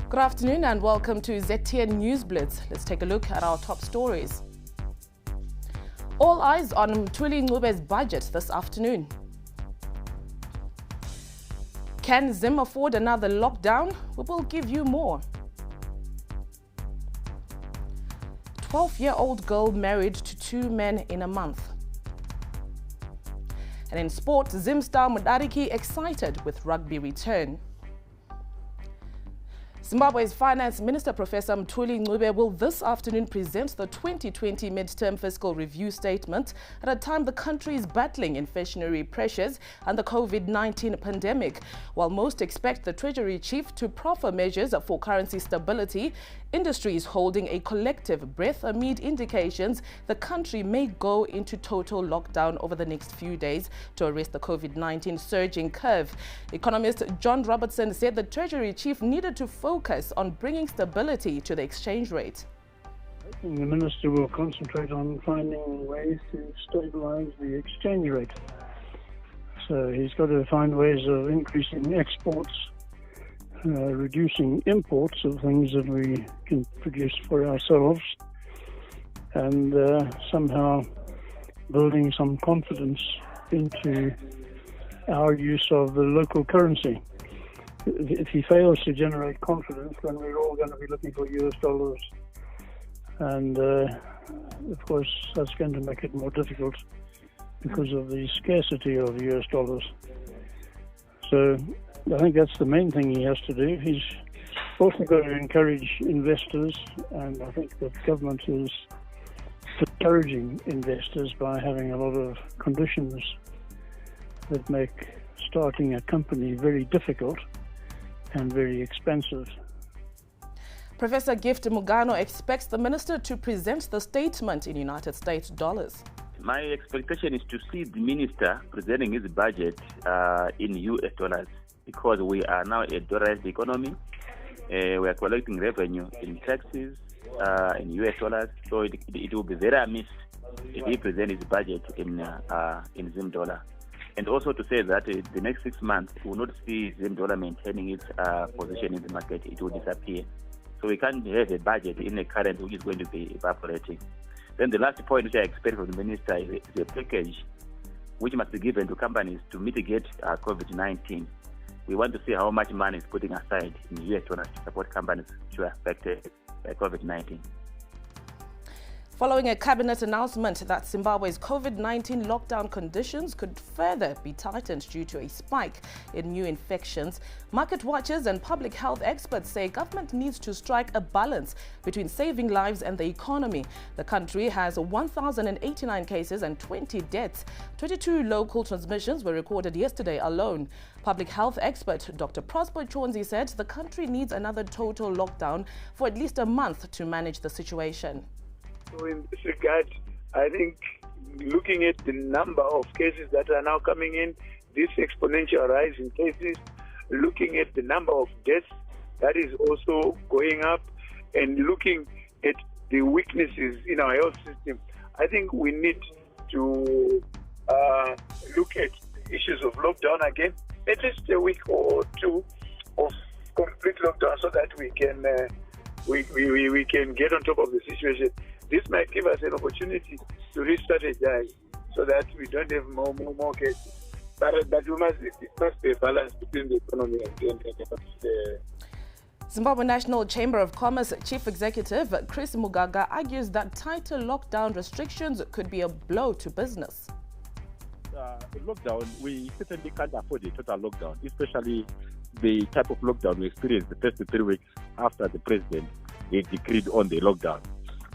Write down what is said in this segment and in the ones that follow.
Good afternoon and welcome to ZTN News Blitz. Let's take a look at our top stories. All eyes on Mthuli Ncube's budget this afternoon. Can Zim afford another lockdown? We will give you more. 12-year-old girl married to 2 men in a month. And in sport, Zim star Mudariki excited with rugby return. Zimbabwe's Finance Minister Professor Mthuli Ncube will this afternoon present the 2020 midterm fiscal review statement at a time the country is battling inflationary pressures and the COVID-19 pandemic. While most expect the Treasury Chief to proffer measures for currency stability, industry is holding a collective breath amid indications the country may go into total lockdown over the next few days to arrest the COVID-19 surging curve. Economist John Robertson said the Treasury Chief needed to focus on bringing stability to the exchange rate. I think the Minister will concentrate on finding ways to stabilise the exchange rate. So he's got to find ways of increasing exports, reducing imports of things that we can produce for ourselves, and somehow building some confidence into our use of the local currency. If he fails to generate confidence, then we're all going to be looking for US dollars. And, of course, that's going to make it more difficult because of the scarcity of US dollars. So I think that's the main thing he has to do. He's also got to encourage investors, and I think that government is encouraging investors by having a lot of conditions that make starting a company very difficult and very expensive. Professor Gift Mugano expects the minister to present the statement in United States dollars. My expectation is to see the minister presenting his budget in US dollars, because we are now a dollarized economy. We are collecting revenue in taxes in US dollars, so it will be very amiss if he presents his budget in Zim dollar. And also to say that the next 6 months, we will not see Zim dollar maintaining its position in the market. It will disappear. So we can't have a budget in a currency which is going to be evaporating. Then the last point which I expect from the minister is a package which must be given to companies to mitigate COVID-19. We want to see how much money is putting aside in US dollars to support companies which are affected by COVID-19. Following a cabinet announcement that Zimbabwe's COVID-19 lockdown conditions could further be tightened due to a spike in new infections, market watchers and public health experts say government needs to strike a balance between saving lives and the economy. The country has 1,089 cases and 20 deaths. 22 local transmissions were recorded yesterday alone. Public health expert Dr. Prosper Chonzi said the country needs another total lockdown for at least a month to manage the situation. So in this regard, I think looking at the number of cases that are now coming in, this exponential rise in cases, looking at the number of deaths that is also going up, and looking at the weaknesses in our health system, I think we need to look at issues of lockdown again, at least a week or two of complete lockdown, so that we can get on top of the situation. This might give us an opportunity to re-strategize so that we don't have more cases. But it must be a balance between the economy and the Zimbabwe National Chamber of Commerce Chief Executive Chris Mugaga argues that tighter lockdown restrictions could be a blow to business. Lockdown, we certainly can't afford a total lockdown, especially the type of lockdown we experienced the first 3 weeks after the president decreed on the lockdown.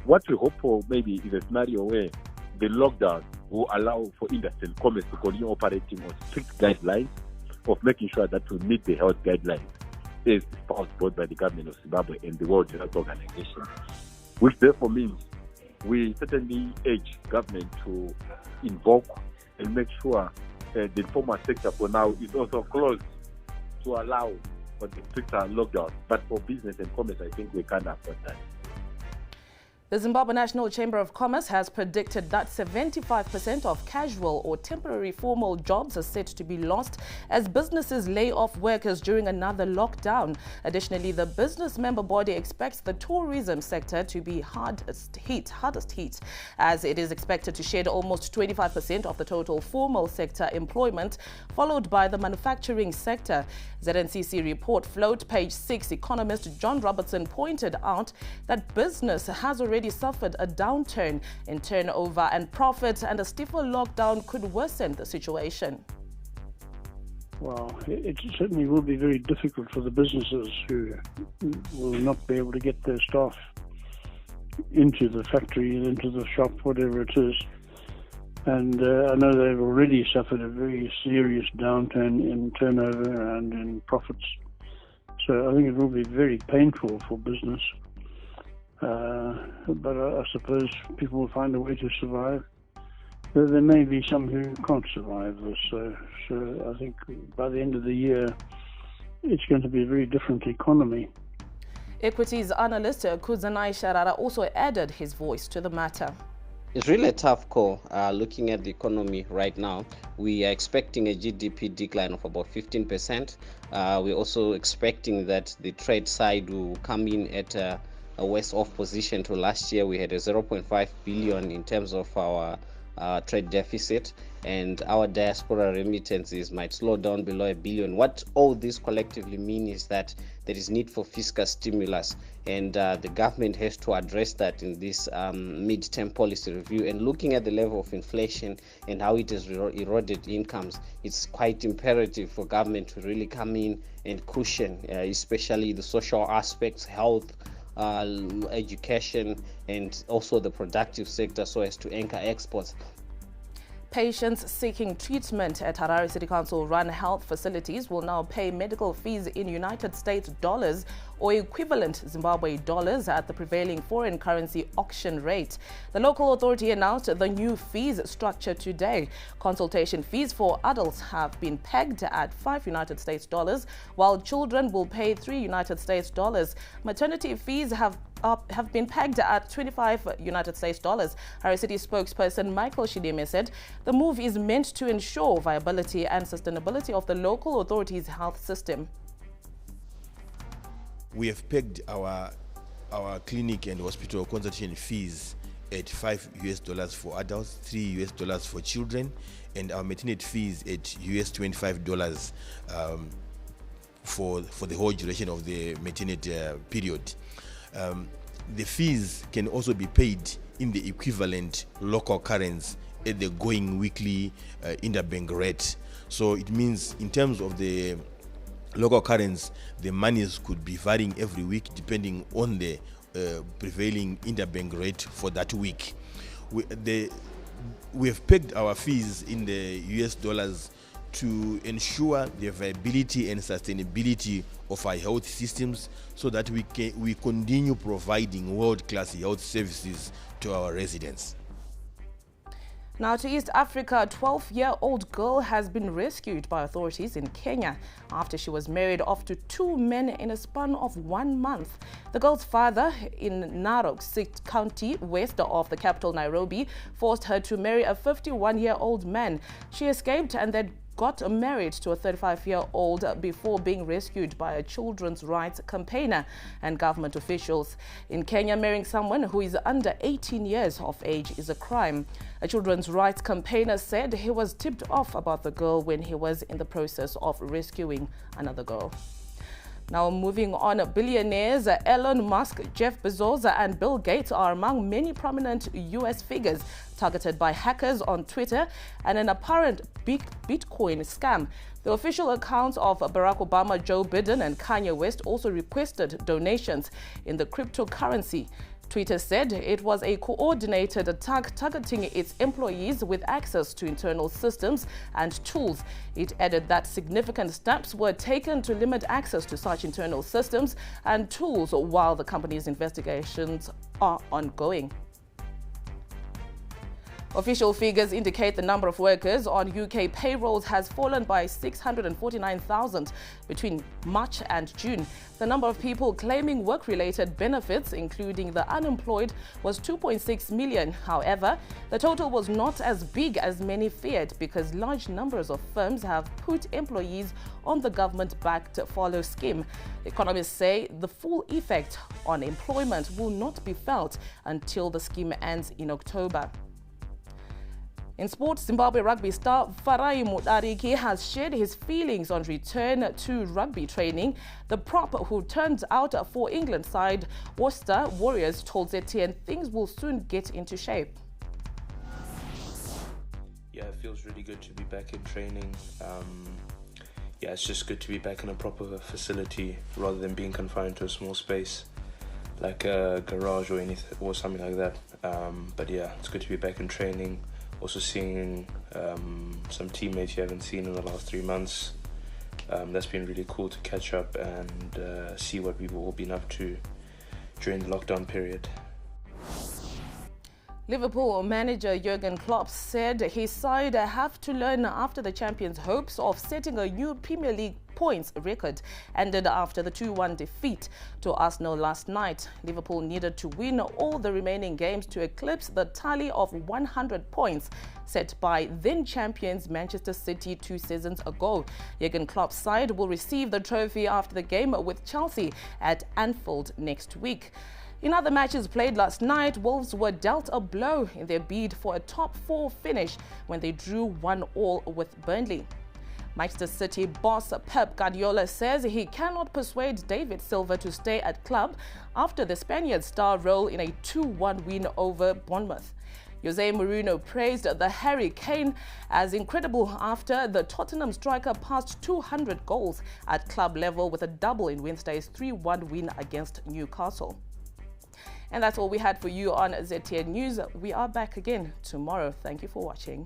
What we hope for maybe is a scenario where the lockdown will allow for industry and commerce to continue operating on strict guidelines of making sure that we meet the health guidelines as espoused both by the government of Zimbabwe and the World Health Organization, which therefore means we certainly urge government to invoke and make sure the informal sector for now is also closed to allow for the stricter lockdown. But for business and commerce, I think we can't afford that. The Zimbabwe National Chamber of Commerce has predicted that 75% of casual or temporary formal jobs are set to be lost as businesses lay off workers during another lockdown. Additionally, the business member body expects the tourism sector to be hardest hit, as it is expected to shed almost 25% of the total formal sector employment, followed by the manufacturing sector. ZNCC report float page 6, economist John Robertson pointed out that business has already suffered a downturn in turnover and profits, and a stiffer lockdown could worsen the situation. Well, it certainly will be very difficult for the businesses who will not be able to get their staff into the factory, into the shop, whatever it is. And I know they've already suffered a very serious downturn in turnover and in profits. So I think it will be very painful for business. But I suppose people will find a way to survive. There may be some who can't survive this. So I think by the end of the year, it's going to be a very different economy. Equities analyst Kuzanai Sharara also added his voice to the matter. It's really a tough call. Looking at the economy right now, we are expecting a GDP decline of about 15%. We're also expecting that the trade side will come in at a worse off position to last year. We had a 0.5 billion in terms of our trade deficit, and our diaspora remittances might slow down below $1 billion. What all this collectively mean is that there is need for fiscal stimulus, and the government has to address that in this mid-term policy review. And looking at the level of inflation and how it has eroded incomes, it's quite imperative for government to really come in and cushion, especially the social aspects, health, education, and also the productive sector, so as to anchor exports. Patients seeking treatment at Harare City Council-run health facilities will now pay medical fees in United States dollars or equivalent Zimbabwe dollars at the prevailing foreign currency auction rate. The local authority announced the new fees structure today. Consultation fees for adults have been pegged at 5 United States dollars, while children will pay 3 United States dollars. Maternity fees have been pegged at 25 United States dollars. Harare City spokesperson Michael Shideme said the move is meant to ensure viability and sustainability of the local authority's health system. We have pegged our clinic and hospital consultation fees at 5 US dollars for adults, 3 US dollars for children, and our maternity fees at US $25 for the whole duration of the maternity period. The fees can also be paid in the equivalent local currency at the going weekly interbank rate. So it means in terms of the local currency, the monies could be varying every week depending on the prevailing interbank rate for that week. We have pegged our fees in the US dollars to ensure the viability and sustainability of our health systems, so that we continue providing world-class health services to our residents. Now to East Africa, a 12-year-old girl has been rescued by authorities in Kenya after she was married off to 2 men in a span of 1 month. The girl's father in Narok, 6th County, west of the capital Nairobi, forced her to marry a 51-year-old man. She escaped and then got married to a 35-year-old before being rescued by a children's rights campaigner and government officials. In Kenya, marrying someone who is under 18 years of age is a crime. A children's rights campaigner said he was tipped off about the girl when he was in the process of rescuing another girl. Now moving on, billionaires Elon Musk, Jeff Bezos and Bill Gates are among many prominent US figures targeted by hackers on Twitter and an apparent Bitcoin scam. The official accounts of Barack Obama, Joe Biden and Kanye West also requested donations in the cryptocurrency. Twitter said it was a coordinated attack targeting its employees with access to internal systems and tools. It added that significant steps were taken to limit access to such internal systems and tools while the company's investigations are ongoing. Official figures indicate the number of workers on UK payrolls has fallen by 649,000 between March and June. The number of people claiming work-related benefits, including the unemployed, was 2.6 million. However, the total was not as big as many feared because large numbers of firms have put employees on the government-backed furlough scheme. Economists say the full effect on employment will not be felt until the scheme ends in October. In sports, Zimbabwe rugby star Farai Mudariki has shared his feelings on return to rugby training. The prop who turned out for England side Worcester Warriors told ZTN things will soon get into shape. Yeah, it feels really good to be back in training. Yeah, it's just good to be back in a proper facility rather than being confined to a small space like a garage or anything or something like that. But yeah, it's good to be back in training. Also seeing some teammates you haven't seen in the last 3 months. That's been really cool to catch up and see what we've all been up to during the lockdown period. Liverpool manager Jurgen Klopp said his side have to learn after the champions' hopes of setting a new Premier League points record ended after the 2-1 defeat to Arsenal last night. Liverpool needed to win all the remaining games to eclipse the tally of 100 points set by then-champions Manchester City 2 seasons ago. Jurgen Klopp's side will receive the trophy after the game with Chelsea at Anfield next week. In other matches played last night, Wolves were dealt a blow in their bid for a top 4 finish when they drew 1-1 with Burnley. Manchester City boss Pep Guardiola says he cannot persuade David Silva to stay at club after the Spaniard's star role in a 2-1 win over Bournemouth. Jose Mourinho praised the Harry Kane as incredible after the Tottenham striker passed 200 goals at club level with a double in Wednesday's 3-1 win against Newcastle. And that's all we had for you on ZTN News. We are back again tomorrow. Thank you for watching.